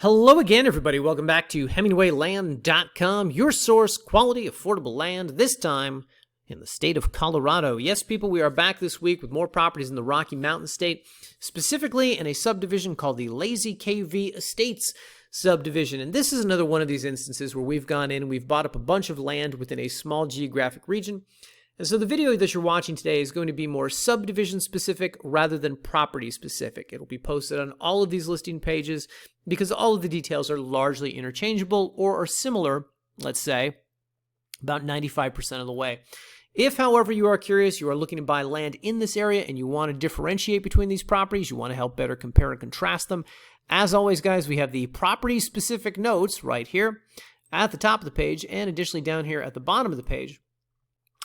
Hello again, everybody. Welcome back to HemingwayLand.com, your source, quality, affordable land, this time in the state of Colorado. Yes, people, we are back this week with more properties in the Rocky Mountain State, specifically in a subdivision called the Lazy KV Estates subdivision. And this is another one of these instances where we've gone in and we've bought up a bunch of land within a small geographic region. And so the video that you're watching today is going to be more subdivision specific rather than property specific. It'll be posted on all of these listing pages because all of the details are largely interchangeable or are similar, let's say, about 95% of the way. If, however, you are curious, you are looking to buy land in this area and you want to differentiate between these properties, you want to help better compare and contrast them, as always, guys, we have the property specific notes right here at the top of the page and additionally down here at the bottom of the page.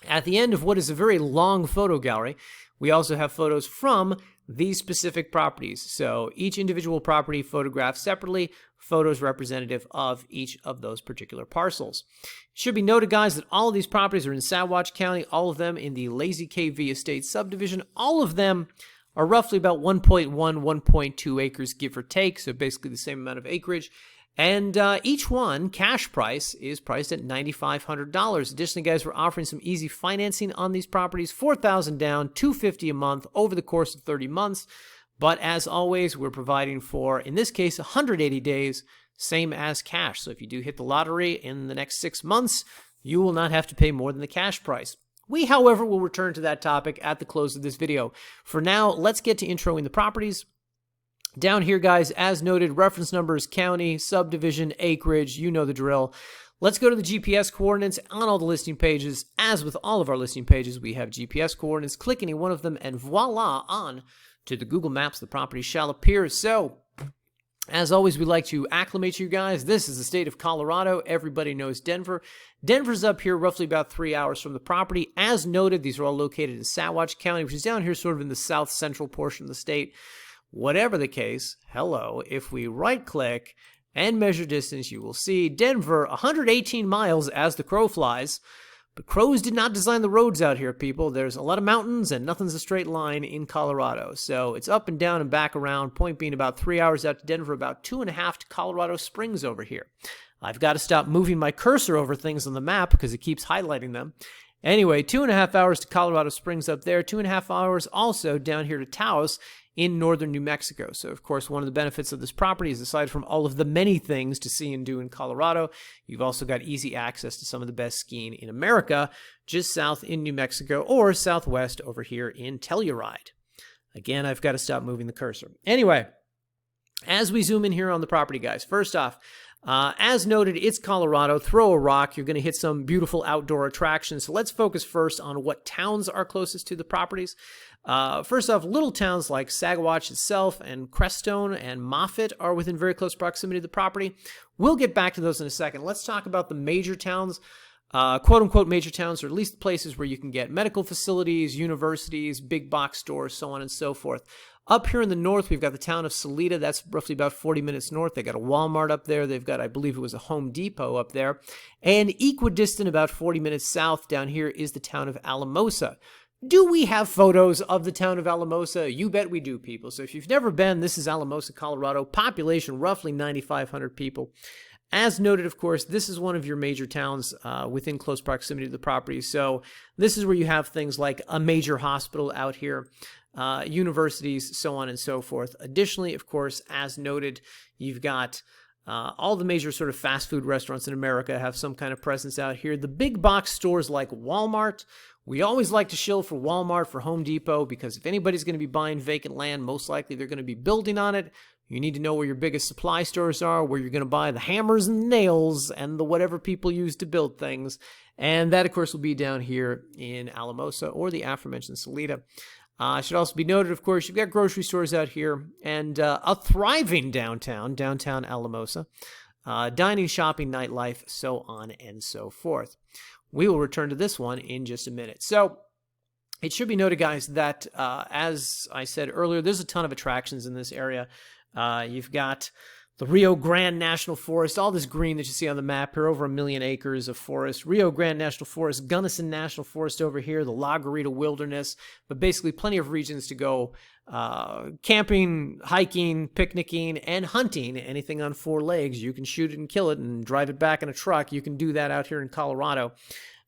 At the end of what is a very long photo gallery, we also have photos from these specific properties. So each individual property photographed separately, photos representative of each of those particular parcels. It should be noted, guys, that all of these properties are in Saguache County, all of them in the Lazy KV Estate subdivision. All of them are roughly about 1.1, 1.2 acres, give or take, so basically the same amount of acreage. And each one, cash price, is priced at $9,500. Additionally, guys, we're offering some easy financing on these properties, $4,000 down, $250 a month over the course of 30 months. But as always, we're providing for, in this case, 180 days, same as cash. So if you do hit the lottery in the next 6 months, you will not have to pay more than the cash price. We, however, will return to that topic at the close of this video. For now, let's get to introing the properties. Down here, guys, as noted, reference numbers, county, subdivision, acreage, you know the drill. Let's go to the GPS coordinates on all the listing pages. As with all of our listing pages, we have GPS coordinates. Click any one of them, and voila, on to the Google Maps, the property shall appear. So, as always, we like to acclimate you guys. This is the state of Colorado. Everybody knows Denver. Denver's up here roughly about 3 hours from the property. As noted, these are all located in Saguache County, which is down here sort of in the south central portion of the state. Whatever the case, hello, if we right-click and measure distance, you will see Denver, 118 miles as the crow flies. But crows did not design the roads out here, people. There's a lot of mountains, and nothing's a straight line in Colorado. So it's up and down and back around, point being about 3 hours out to Denver, about 2.5 to Colorado Springs over here. I've got to stop moving my cursor over things on the map because it keeps highlighting them. Anyway, 2.5 hours to Colorado Springs up there, 2.5 hours also down here to Taos in northern New Mexico. So, of course, one of the benefits of this property is, aside from all of the many things to see and do in Colorado, you've also got easy access to some of the best skiing in America, just south in New Mexico or southwest over here in Telluride. Again, I've got to stop moving the cursor. Anyway, as we zoom in here on the property, guys, first off, as noted, it's Colorado. Throw a rock, you're going to hit some beautiful outdoor attractions. So let's focus first on what towns are closest to the properties. First off, little towns like Saguache itself and Crested Stone and Moffett are within very close proximity to the property. We'll get back to those in a second. Let's talk about the major towns, quote-unquote major towns, or at least places where you can get medical facilities, universities, big box stores, so on and so forth. Up here in the north, we've got the town of Salida. That's roughly about 40 minutes north. They got a Walmart up there. They've got, I believe it was a Home Depot up there. And equidistant, about 40 minutes south down here, is the town of Alamosa. Do we have photos of the town of Alamosa? You bet we do, people. So if you've never been, this is Alamosa, Colorado. Population, roughly 9,500 people. As noted, of course, this is one of your major towns within close proximity to the property. So this is where you have things like a major hospital out here, universities, so on and so forth. Additionally, of course, as noted, you've got all the major sort of fast food restaurants in America have some kind of presence out here. The big box stores like Walmart, we always like to shill for Walmart, for Home Depot, because if anybody's going to be buying vacant land, most likely they're going to be building on it. You need to know where your biggest supply stores are, where you're going to buy the hammers and nails and the whatever people use to build things. And that, of course, will be down here in Alamosa or the aforementioned Salida. Should also be noted, of course, you've got grocery stores out here and a thriving downtown Alamosa, dining, shopping, nightlife, so on and so forth. We will return to this one in just a minute. So it should be noted, guys, that as I said earlier, there's a ton of attractions in this area. You've got the Rio Grande National Forest, all this green that you see on the map here, over 1 million acres of forest. Rio Grande National Forest, Gunnison National Forest over here, the La Garita Wilderness, but basically plenty of regions to go camping, hiking, picnicking, and hunting. Anything on 4 legs, you can shoot it and kill it and drive it back in a truck. You can do that out here in Colorado.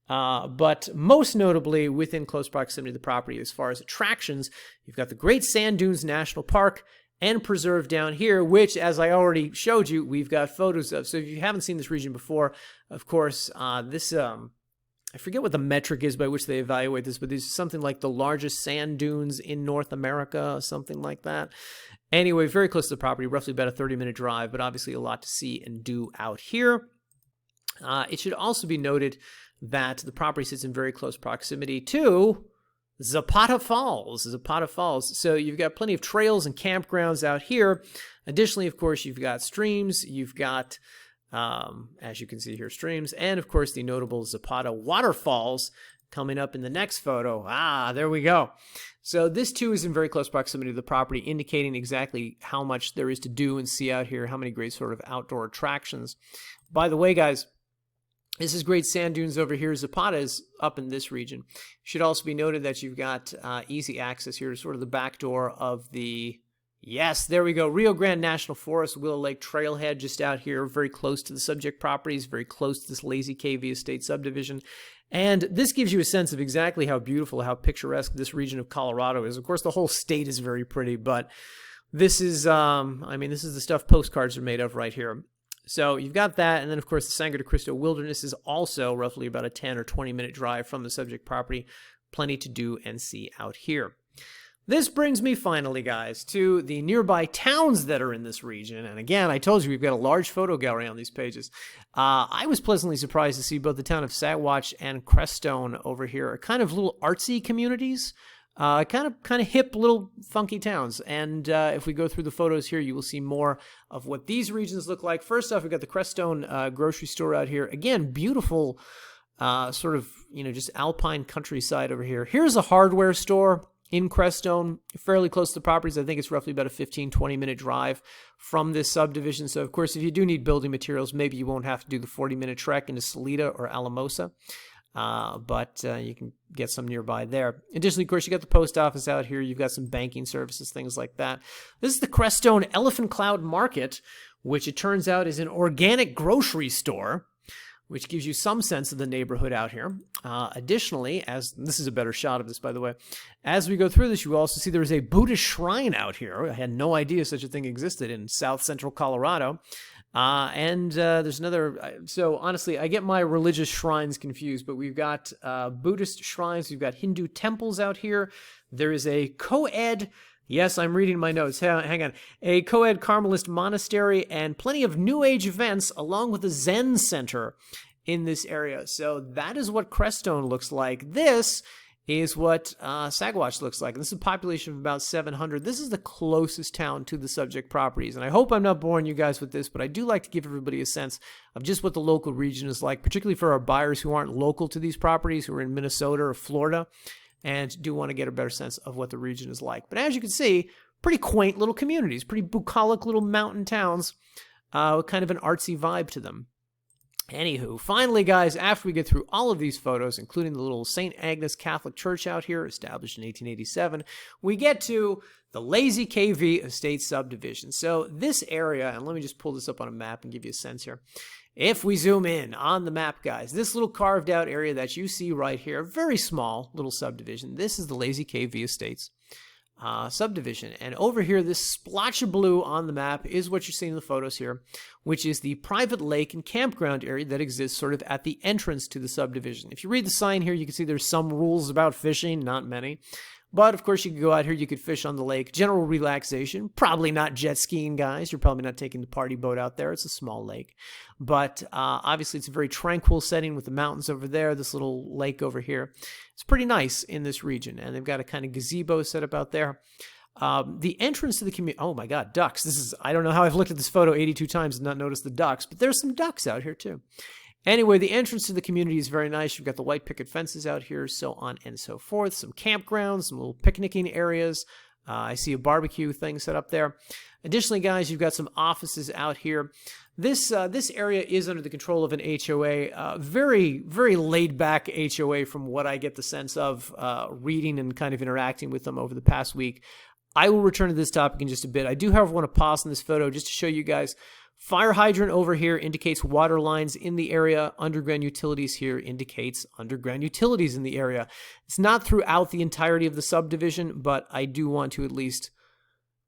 But most notably within close proximity to the property as far as attractions, you've got the Great Sand Dunes National Park and Preserve down here, which, as I already showed you, we've got photos of. So if you haven't seen this region before, of course, I forget what the metric is by which they evaluate this, but this is something like the largest sand dunes in North America, something like that. Anyway, very close to the property, roughly about a 30-minute drive, but obviously a lot to see and do out here. It should also be noted that the property sits in very close proximity to Zapata Falls. Zapata Falls. So you've got plenty of trails and campgrounds out here. Additionally, of course, you've got streams. You've got, as you can see here, streams. And, of course, the notable Zapata waterfalls coming up in the next photo. There we go. So this, too, is in very close proximity to the property, indicating exactly how much there is to do and see out here, how many great sort of outdoor attractions. By the way, guys, this is Great Sand Dunes over here. Zapata is up in this region. It should also be noted that you've got easy access here to sort of the back door of the, yes, there we go, Rio Grande National Forest, Willow Lake Trailhead just out here, very close to the subject properties, very close to this Lazy KV Estate subdivision. And this gives you a sense of exactly how beautiful, how picturesque this region of Colorado is. Of course, the whole state is very pretty, but this is, I mean, this is the stuff postcards are made of right here. So you've got that, and then, of course, the Sangre de Cristo Wilderness is also roughly about a 10 or 20-minute drive from the subject property. Plenty to do and see out here. This brings me finally, guys, to the nearby towns that are in this region. And again, I told you we've got a large photo gallery on these pages. I was pleasantly surprised to see both the town of Saguache and Crested Stone over here are kind of little artsy communities. Kind of hip, little funky towns. And if we go through the photos here, you will see more of what these regions look like. First off, we've got the Crested Stone grocery store out here. Again, beautiful sort of, just alpine countryside over here. Here's a hardware store in Crested Stone, fairly close to the properties. I think it's roughly about a 15, 20-minute drive from this subdivision. So, of course, if you do need building materials, maybe you won't have to do the 40-minute trek into Salida or Alamosa. But you can get some nearby there. Additionally, of course, you got the post office out here. You've got some banking services, things like that. This is the Crested Stone Elephant Cloud Market, which it turns out is an organic grocery store, which gives you some sense of the neighborhood out here. Additionally, as this is a better shot of this, by the way, as we go through this, you also see there is a Buddhist shrine out here. I had no idea such a thing existed in south central Colorado. And there's another, so honestly, I get my religious shrines confused, but we've got Buddhist shrines, we've got Hindu temples out here. There is a co-ed, yes, I'm reading my notes, hang on, a co-ed Carmelist monastery and plenty of New Age events along with a Zen center in this area. So that is what Crested Stone looks like. This is what Saguache looks like. And this is a population of about 700. This is the closest town to the subject properties. And I hope I'm not boring you guys with this, but I do like to give everybody a sense of just what the local region is like, particularly for our buyers who aren't local to these properties, who are in Minnesota or Florida, and do want to get a better sense of what the region is like. But as you can see, pretty quaint little communities, pretty bucolic little mountain towns, with kind of an artsy vibe to them. Anywho, finally, guys, after we get through all of these photos, including the little St. Agnes Catholic Church out here, established in 1887, we get to the Lazy KV Estate subdivision. So this area, and let me just pull this up on a map and give you a sense here. If we zoom in on the map, guys, this little carved out area that you see right here, very small little subdivision, this is the Lazy KV Estates subdivision. And over here, this splotch of blue on the map is what you're seeing in the photos here, which is the private lake and campground area that exists sort of at the entrance to the subdivision. If you read the sign here, you can see there's some rules about fishing, not many. But, of course, you could go out here, you could fish on the lake. General relaxation. Probably not jet skiing, guys. You're probably not taking the party boat out there. It's a small lake. But, obviously, it's a very tranquil setting with the mountains over there, this little lake over here. It's pretty nice in this region. And they've got a kind of gazebo set up out there. The entrance to the community... Oh, my God, ducks. This is... I don't know how I've looked at this photo 82 times and not noticed the ducks. But there's some ducks out here, too. Anyway, the entrance to the community is very nice. You've got the white picket fences out here, so on and so forth. Some campgrounds, some little picnicking areas. I see a barbecue thing set up there. Additionally, guys, you've got some offices out here. This area is under the control of an HOA, very, very laid-back HOA from what I get the sense of reading and kind of interacting with them over the past week. I will return to this topic in just a bit. I do, however, want to pause in this photo just to show you guys. Fire hydrant over here indicates water lines in the area. Underground utilities here indicates underground utilities in the area. It's not throughout the entirety of the subdivision, but I do want to at least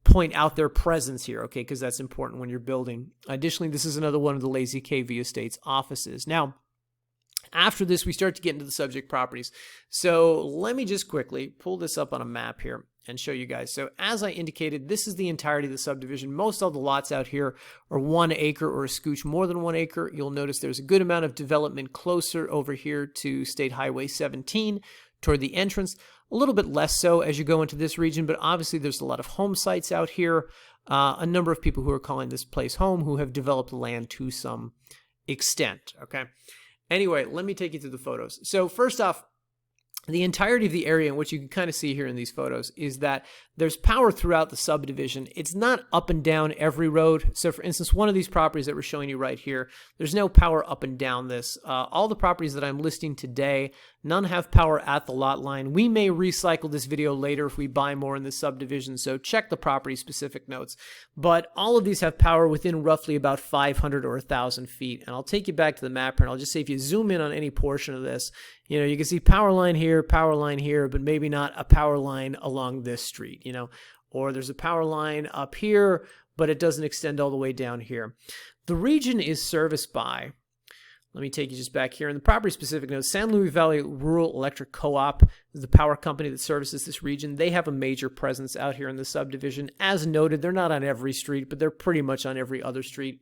point out their presence here, okay, because that's important when you're building. Additionally, this is another one of the Lazy KV Estates offices. Now, after this, we start to get into the subject properties. So let me just quickly pull this up on a map here and show you guys. So as I indicated, this is the entirety of the subdivision. Most of the lots out here are 1 acre or a scooch more than 1 acre. You'll notice there's a good amount of development closer over here to State Highway 17 toward the entrance. A little bit less so as you go into this region, but obviously there's a lot of home sites out here. A number of people who are calling this place home who have developed the land to some extent, okay? Anyway, let me take you through the photos. So first off, the entirety of the area, and what you can kind of see here in these photos, is that there's power throughout the subdivision. It's not up and down every road. So for instance, one of these properties that we're showing you right here, there's no power up and down this. All the properties that I'm listing today, none have power at the lot line. We may recycle this video later if we buy more in this subdivision, so check the property specific notes. But all of these have power within roughly about 500 or 1,000 feet. And I'll take you back to the map here, and I'll just say if you zoom in on any portion of this, you know, you can see power line here, but maybe not a power line along this street, you know, or there's a power line up here, but it doesn't extend all the way down here. The region is serviced by, let me take you just back here in the property specific notes. San Luis Valley Rural Electric Co-op is the power company that services this region. They have a major presence out here in the subdivision. As noted, they're not on every street, but they're pretty much on every other street.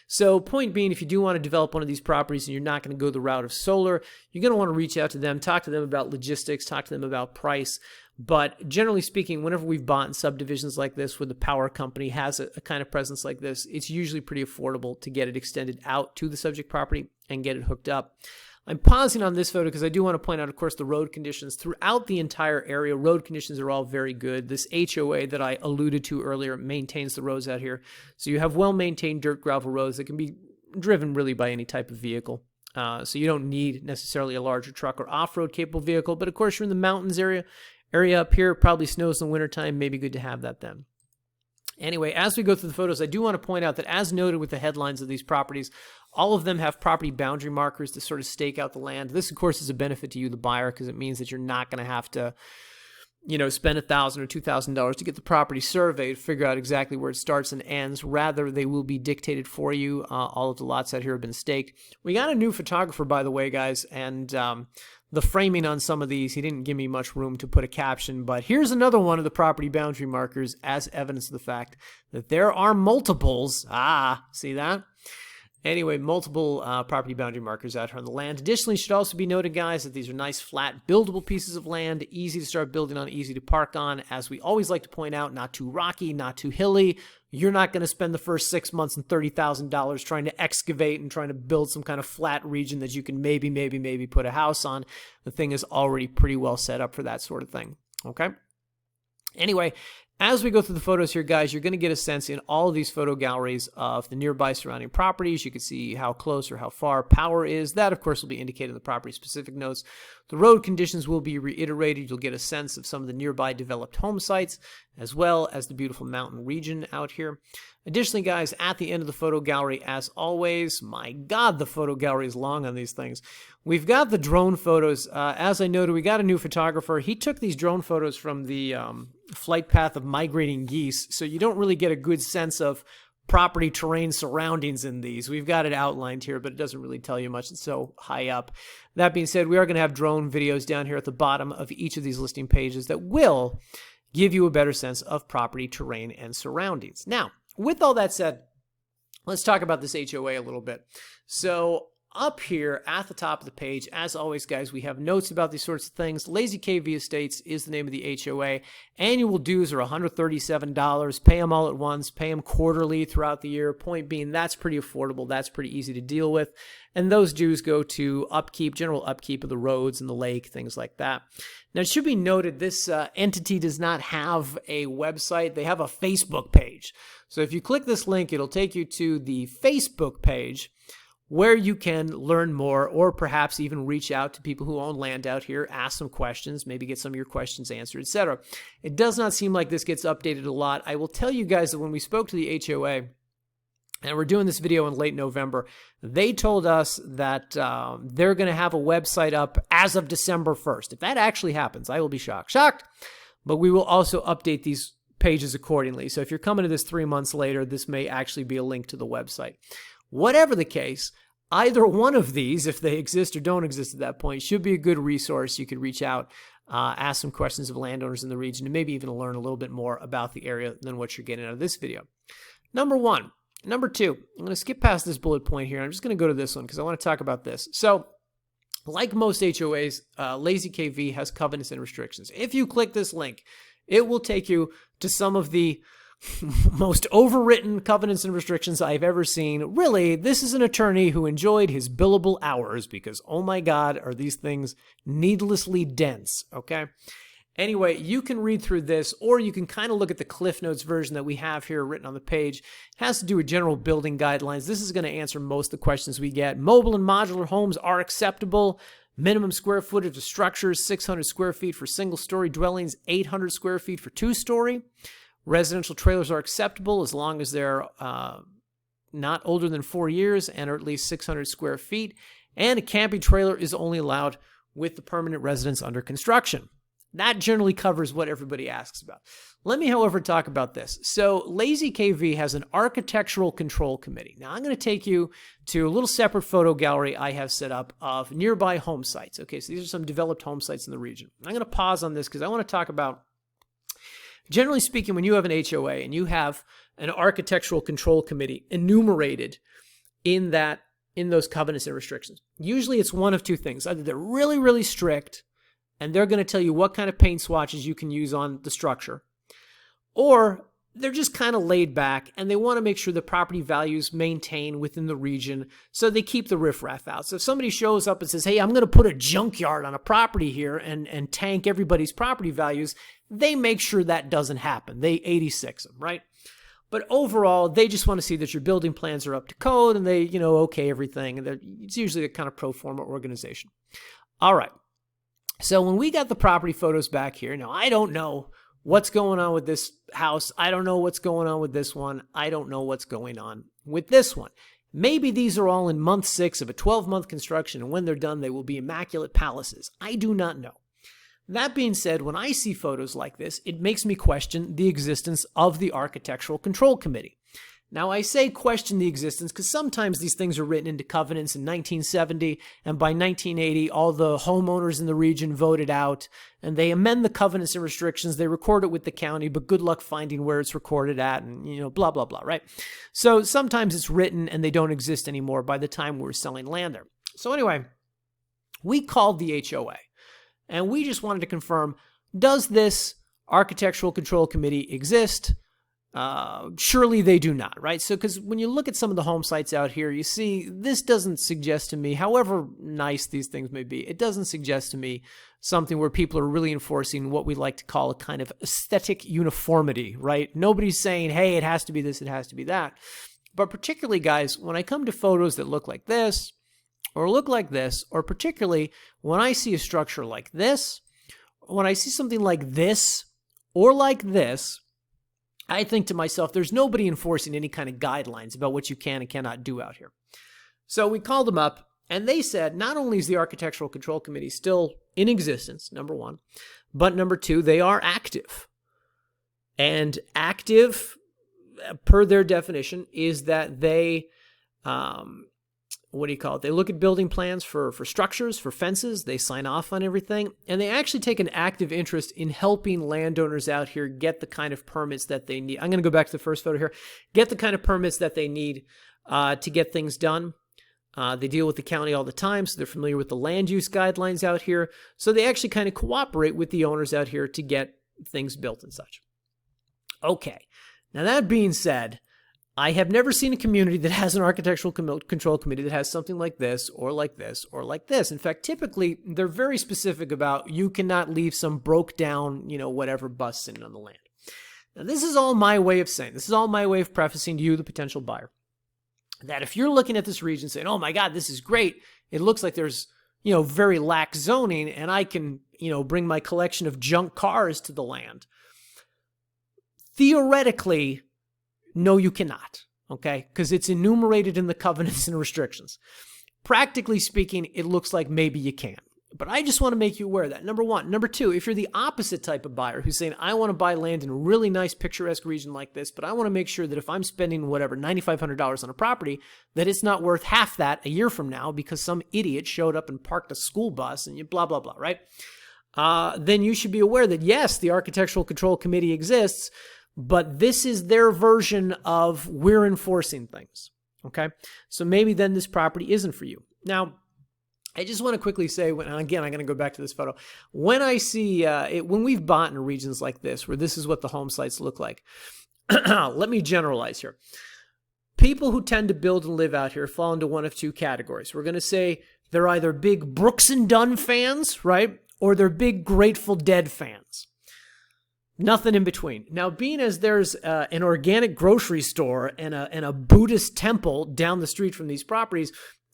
So point being, if you do want to develop one of these properties and you're not going to go the route of solar, you're going to want to reach out to them, talk to them about logistics, talk to them about price. But generally speaking, whenever we've bought in subdivisions like this where the power company has a kind of presence like this, it's usually pretty affordable to get it extended out to the subject property and get it hooked up. I'm pausing on this photo because I do want to point out, of course, the road conditions. Throughout the entire area, road conditions are all very good. This HOA that I alluded to earlier maintains the roads out here. So you have well-maintained dirt gravel roads that can be driven really by any type of vehicle. So you don't need necessarily a larger truck or off-road capable vehicle. But of course, you're in the mountains area up here, probably snows in the wintertime, maybe good to have that then. Anyway, as we go through the photos, I do want to point out that as noted with the headlines of these properties, all of them have property boundary markers to sort of stake out the land. This, of course, is a benefit to you, the buyer, because it means that you're not going to have to, you know, spend $1,000 or $2,000 to get the property surveyed, figure out exactly where it starts and ends. Rather, they will be dictated for you. All of the lots out here have been staked. We got a new photographer, by the way, guys, and the framing on some of these, he didn't give me much room to put a caption, but here's another one of the property boundary markers as evidence of the fact that there are multiples. See that? Anyway, multiple property boundary markers out here on the land. Additionally, it should also be noted, guys, that these are nice, flat, buildable pieces of land, easy to start building on, easy to park on. As we always like to point out, not too rocky, not too hilly. You're not going to spend the first 6 months and $30,000 trying to excavate and trying to build some kind of flat region that you can maybe put a house on. The thing is already pretty well set up for that sort of thing, okay? Anyway, as we go through the photos here, guys, you're going to get a sense in all of these photo galleries of the nearby surrounding properties. You can see how close or how far power is. That, of course, will be indicated in the property-specific notes. The road conditions will be reiterated. You'll get a sense of some of the nearby developed home sites, as well as the beautiful mountain region out here. Additionally, guys, at the end of the photo gallery, as always, my God, the photo gallery is long on these things. We've got the drone photos. As I noted, we got a new photographer. He took these drone photos from the flight path of migrating geese, so you don't really get a good sense of property terrain surroundings in these. We've got it outlined here, but it doesn't really tell you much. It's so high up. That being said, we are going to have drone videos down here at the bottom of each of these listing pages that will give you a better sense of property terrain and surroundings. Now, with all that said, let's talk about this HOA a little bit. So up here at the top of the page, as always, guys, we have notes about these sorts of things. Lazy KV Estates is the name of the HOA. Annual dues are $137. Pay them all at once. Pay them quarterly throughout the year. Point being, that's pretty affordable. That's pretty easy to deal with. And those dues go to upkeep, general upkeep of the roads and the lake, things like that. Now, it should be noted, this entity does not have a website. They have a Facebook page. So if you click this link, it'll take you to the Facebook page where you can learn more, or perhaps even reach out to people who own land out here, ask some questions, maybe get some of your questions answered, etc. It does not seem like this gets updated a lot. I will tell you guys that when we spoke to the HOA, and we're doing this video in late November, they told us that they're going to have a website up as of December 1st. If that actually happens, I will be shocked. But we will also update these pages accordingly. So if you're coming to this 3 months later, this may actually be a link to the website. Whatever the case, either one of these, if they exist or don't exist at that point, should be a good resource. You could reach out, ask some questions of landowners in the region, and maybe even learn a little bit more about the area than what you're getting out of this video. Number one. Number two, I'm going to skip past this bullet point here. I'm just going to go to this one because I want to talk about this. So, like most HOAs, Lazy KV has covenants and restrictions. If you click this link, it will take you to some of the most overwritten covenants and restrictions I've ever seen. Really, this is an attorney who enjoyed his billable hours because, oh my God, are these things needlessly dense, okay? Anyway, you can read through this, or you can kind of look at the Cliff Notes version that we have here written on the page. It has to do with general building guidelines. This is going to answer most of the questions we get. Mobile and modular homes are acceptable. Minimum square footage of structures, 600 square feet for single-story dwellings, 800 square feet for two-story. Residential trailers are acceptable as long as they're not older than 4 years and are at least 600 square feet. And a camping trailer is only allowed with the permanent residence under construction. That generally covers what everybody asks about. Let me, however, talk about this. So Lazy KV has an architectural control committee. Now, I'm going to take you to a little separate photo gallery I have set up of nearby home sites. Okay, so these are some developed home sites in the region. I'm going to pause on this because I want to talk about, generally speaking, when you have an HOA and you have an architectural control committee enumerated in those covenants and restrictions, usually it's one of two things. Either they're really, really strict, and they're going to tell you what kind of paint swatches you can use on the structure. Or they're just kind of laid back, and they want to make sure the property values maintain within the region, so they keep the riffraff out. So if somebody shows up and says, hey, I'm going to put a junkyard on a property here and tank everybody's property values, they make sure that doesn't happen. They 86 them, right? But overall, they just want to see that your building plans are up to code, and they, okay everything. And it's usually a kind of pro forma organization. All right. So when we got the property photos back here, now I don't know what's going on with this house. I don't know what's going on with this one. I don't know what's going on with this one. Maybe these are all in month 6 of a 12-month construction, and when they're done, they will be immaculate palaces. I do not know. That being said, when I see photos like this, it makes me question the existence of the Architectural Control Committee. Now, I say question the existence because sometimes these things are written into covenants in 1970, and by 1980, all the homeowners in the region voted out, and they amend the covenants and restrictions. They record it with the county, but good luck finding where it's recorded at, and, blah, blah, blah, right? So sometimes it's written, and they don't exist anymore by the time we're selling land there. So anyway, we called the HOA, and we just wanted to confirm, does this Architectural Control Committee exist? Surely they do not, right? So, because when you look at some of the home sites out here, you see this doesn't suggest to me, however nice these things may be, it doesn't suggest to me something where people are really enforcing what we like to call a kind of aesthetic uniformity, right? Nobody's saying, hey, it has to be this, it has to be that. But particularly, guys, when I come to photos that look like this, or look like this, or particularly when I see a structure like this, when I see something like this, or like this, I think to myself, there's nobody enforcing any kind of guidelines about what you can and cannot do out here. So we called them up, and they said not only is the Architectural Control Committee still in existence, number one, but number two, they are active. And active, per their definition, is that they, they look at building plans for structures, for fences, they sign off on everything, and they actually take an active interest in helping landowners out here get the kind of permits that they need. I'm going to go back to the first photo here. Get the kind of permits that they need to get things done. They deal with the county all the time, so they're familiar with the land use guidelines out here. So they actually kind of cooperate with the owners out here to get things built and such. Okay, now that being said, I have never seen a community that has an architectural control committee that has something like this, or like this, or like this. In fact, typically, they're very specific about you cannot leave some broke down, whatever bus sitting on the land. Now, this is all my way of saying, this is all my way of prefacing to you, the potential buyer, that if you're looking at this region saying, oh my God, this is great. It looks like there's, very lax zoning and I can, bring my collection of junk cars to the land. Theoretically, no, you cannot, okay? Because it's enumerated in the covenants and restrictions. Practically speaking, it looks like maybe you can. But I just want to make you aware of that, number one. Number two, if you're the opposite type of buyer who's saying, I want to buy land in a really nice picturesque region like this, but I want to make sure that if I'm spending whatever, $9,500 on a property, that it's not worth half that a year from now because some idiot showed up and parked a school bus and you blah, blah, blah, right? Then you should be aware that yes, the Architectural Control Committee exists, but this is their version of we're enforcing things, okay? So maybe then this property isn't for you. Now, I just want to quickly say, and again, I'm going to go back to this photo. When I see, when we've bought in regions like this, where this is what the home sites look like, let me generalize here. People who tend to build and live out here fall into one of two categories. We're going to say they're either big Brooks and Dunn fans, right? Or they're big Grateful Dead fans. Nothing in between. Now, being as there's an organic grocery store and a Buddhist temple down the street from these properties,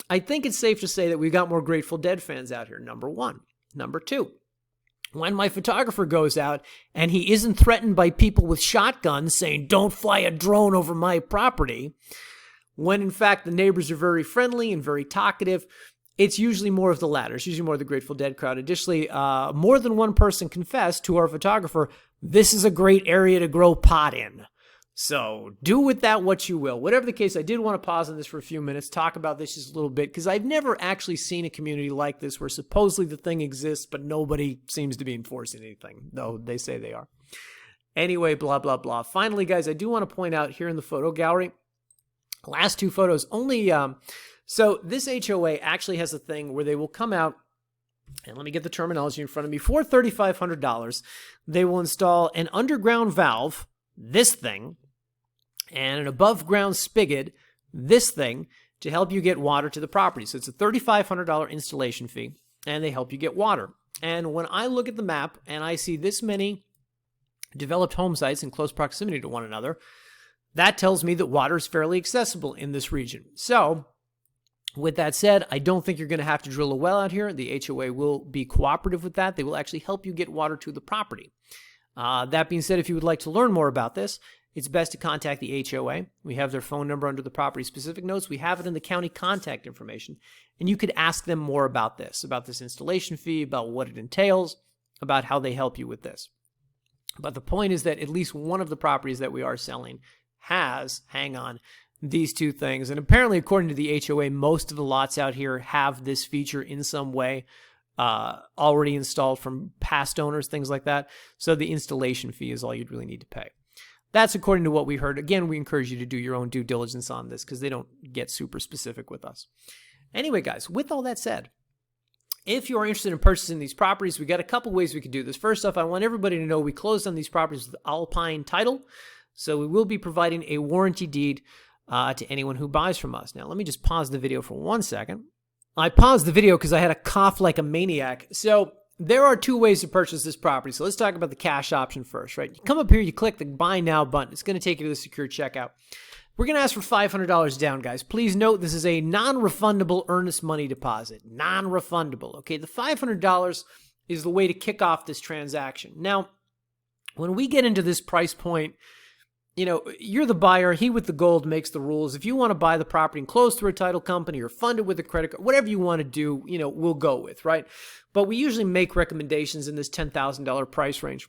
I think it's safe to say that we've got more Grateful Dead fans out here, number one. Number two, when my photographer goes out and he isn't threatened by people with shotguns saying, don't fly a drone over my property, when in fact the neighbors are very friendly and very talkative, it's usually more of the latter. It's usually more of the Grateful Dead crowd. Additionally, more than one person confessed to our photographer, this is a great area to grow pot in. So do with that what you will. Whatever the case, I did want to pause on this for a few minutes, talk about this just a little bit, because I've never actually seen a community like this where supposedly the thing exists, but nobody seems to be enforcing anything, though they say they are. Anyway, blah, blah, blah. Finally, guys, I do want to point out here in the photo gallery, last two photos, only... So this HOA actually has a thing where they will come out, and let me get the terminology in front of me, for $3,500, they will install an underground valve, this thing, and an above-ground spigot, this thing, to help you get water to the property. So it's a $3,500 installation fee, and they help you get water. And when I look at the map and I see this many developed home sites in close proximity to one another, that tells me that water is fairly accessible in this region. So, with that said, I don't think you're going to have to drill a well out here. The HOA will be cooperative with that. They will actually help you get water to the property. That being said, if you would like to learn more about this, it's best to contact the HOA. We have their phone number under the property specific notes. We have it in the county contact information. And you could ask them more about this installation fee, about what it entails, about how they help you with this. But the point is that at least one of the properties that we are selling has, hang on, these two things. And apparently, according to the HOA, most of the lots out here have this feature in some way already installed from past owners, things like that. So the installation fee is all you'd really need to pay. That's according to what we heard. Again, we encourage you to do your own due diligence on this because they don't get super specific with us. Anyway, guys, with all that said, if you are interested in purchasing these properties, we got a couple ways we could do this. First off, I want everybody to know we closed on these properties with Alpine title. So we will be providing a warranty deed to anyone who buys from us. Now, let me just pause the video for 1 second. I paused the video because I had a cough like a maniac. So there are two ways to purchase this property. So let's talk about the cash option first, right? You come up here, you click the Buy Now button. It's going to take you to the secure checkout. We're going to ask for $500 down, guys. Please note this is a non-refundable earnest money deposit. Non-refundable, okay? The $500 is the way to kick off this transaction. Now, when we get into this price point, you know, you're the buyer. He with the gold makes the rules. If you want to buy the property and close through a title company or fund it with a credit card, whatever you want to do, you know, we'll go with, right? But we usually make recommendations in this $10,000 price range.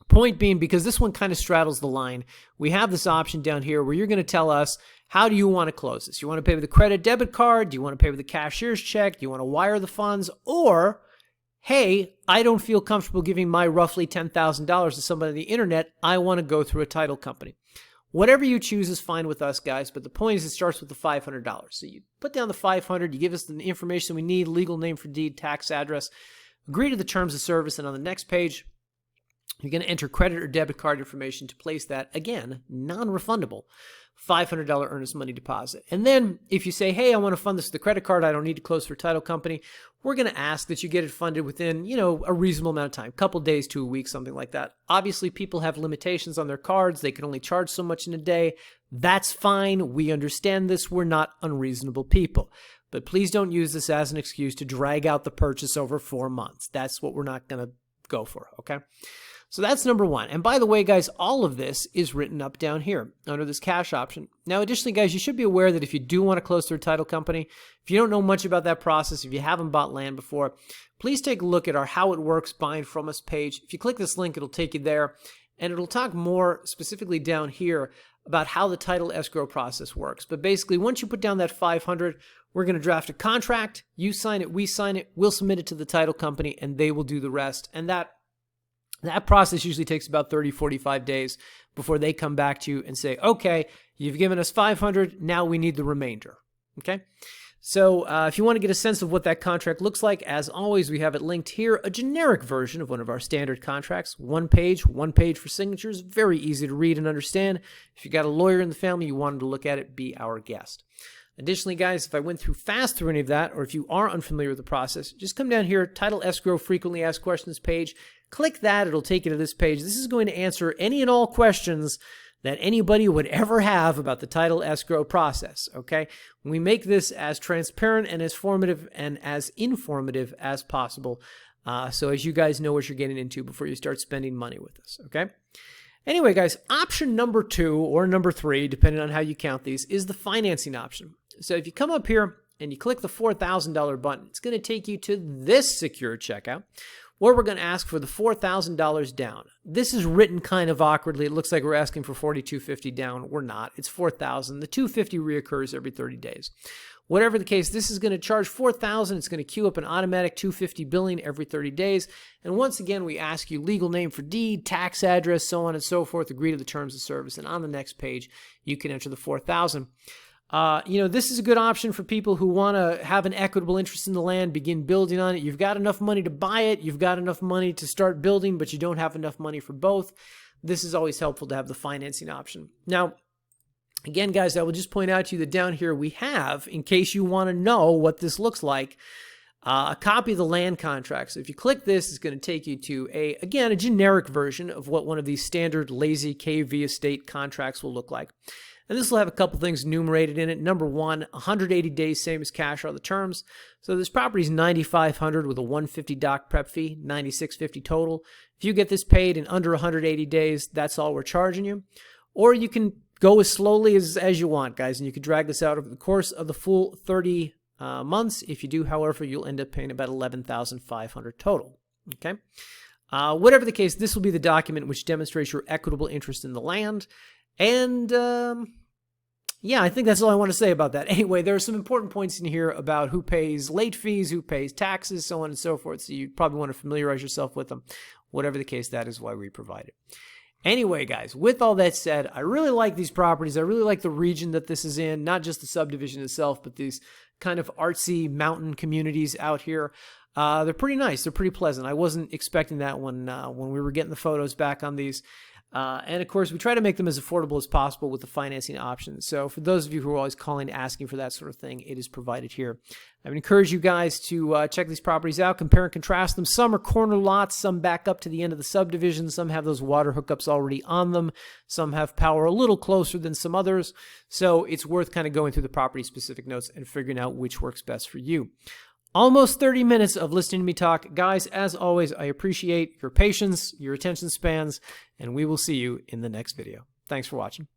Point being, because this one kind of straddles the line, we have this option down here where you're going to tell us, how do you want to close this? You want to pay with a credit debit card? Do you want to pay with a cashier's check? Do you want to wire the funds? Or, hey, I don't feel comfortable giving my roughly $10,000 to somebody on the internet. I want to go through a title company. Whatever you choose is fine with us, guys, but the point is it starts with the $500. So you put down the $500, you give us the information we need, legal name for deed, tax address, agree to the terms of service, and on the next page, You're going to enter credit or debit card information to place that, again, non-refundable $500 earnest money deposit. And then if you say, hey, I want to fund this with the credit card, I don't need to close for title company, we're going to ask that you get it funded within, a reasonable amount of time, a couple days to a week, something like that. Obviously, people have limitations on their cards. They can only charge so much in a day. That's fine. We understand this. We're not unreasonable people. But please don't use this as an excuse to drag out the purchase over 4 months. That's what we're not going to go for, okay? So that's number one. And by the way, guys, all of this is written up down here under this cash option. Now, additionally, guys, you should be aware that if you do want to close through a title company, if you don't know much about that process, if you haven't bought land before, please take a look at our How It Works Buying From Us page. If you click this link, it'll take you there, and it'll talk more specifically down here about how the title escrow process works. But basically, once you put down that $500, we're going to draft a contract. You sign it, we sign it, we'll submit it to the title company, and they will do the rest. And that process usually takes about 30, 45 days before they come back to you and say, okay, you've given us $500, now we need the remainder, okay? So if you want to get a sense of what that contract looks like, as always, we have it linked here, a generic version of one of our standard contracts, one page for signatures, very easy to read and understand. If you got a lawyer in the family, you wanted to look at it, be our guest. Additionally, guys, if I went fast through any of that, or if you are unfamiliar with the process, just come down here, Title Escrow Frequently Asked Questions page. Click that. It'll take you to this page. This is going to answer any and all questions that anybody would ever have about the title escrow process, okay? We make this as transparent and as formative and as informative as possible, so as you guys know what you're getting into before you start spending money with us, okay? Anyway, guys, option number 2 or number 3, depending on how you count these, is the financing option. So if you come up here and you click the $4,000 button, it's going to take you to this secure checkout, where we're going to ask for the $4,000 down. This is written kind of awkwardly. It looks like we're asking for $4,250 down. We're not. It's $4,000. The $250 reoccurs every 30 days. Whatever the case, this is going to charge $4,000. It's going to queue up an automatic $250 billing every 30 days. And once again, we ask you legal name for deed, tax address, so on and so forth. Agree to the terms of service. And on the next page, you can enter the $4,000. This is a good option for people who want to have an equitable interest in the land, begin building on it. You've got enough money to buy it. You've got enough money to start building, but you don't have enough money for both. This is always helpful to have the financing option. Now, again, guys, I will just point out to you that down here we have, in case you want to know what this looks like, a copy of the land contract. So if you click this, it's going to take you to a generic version of what one of these standard lazy KV estate contracts will look like. And this will have a couple things enumerated in it. Number 1, 180 days, same as cash are the terms. So this property is $9,500 with a $150 doc prep fee, $9,650 total. If you get this paid in under 180 days, that's all we're charging you. Or you can go as slowly as you want, guys, and you can drag this out over the course of the full 30 months. If you do, however, you'll end up paying about $11,500 total. Okay. Whatever the case, this will be the document which demonstrates your equitable interest in the land. And yeah, I think that's all I want to say about that. Anyway, there are some important points in here about who pays late fees, who pays taxes, so on and so forth. So you probably want to familiarize yourself with them. Whatever the case, that is why we provide it. Anyway, guys, with all that said, I really like these properties. I really like the region that this is in, not just the subdivision itself, but these kind of artsy mountain communities out here. They're pretty nice. They're pretty pleasant. I wasn't expecting that when we were getting the photos back on these. And of course, we try to make them as affordable as possible with the financing options. So for those of you who are always calling, asking for that sort of thing, it is provided here. I would encourage you guys to check these properties out, compare and contrast them. Some are corner lots, some back up to the end of the subdivision, some have those water hookups already on them, some have power a little closer than some others. So it's worth kind of going through the property specific notes and figuring out which works best for you. Almost 30 minutes of listening to me talk. Guys, as always, I appreciate your patience, your attention spans, and we will see you in the next video. Thanks for watching.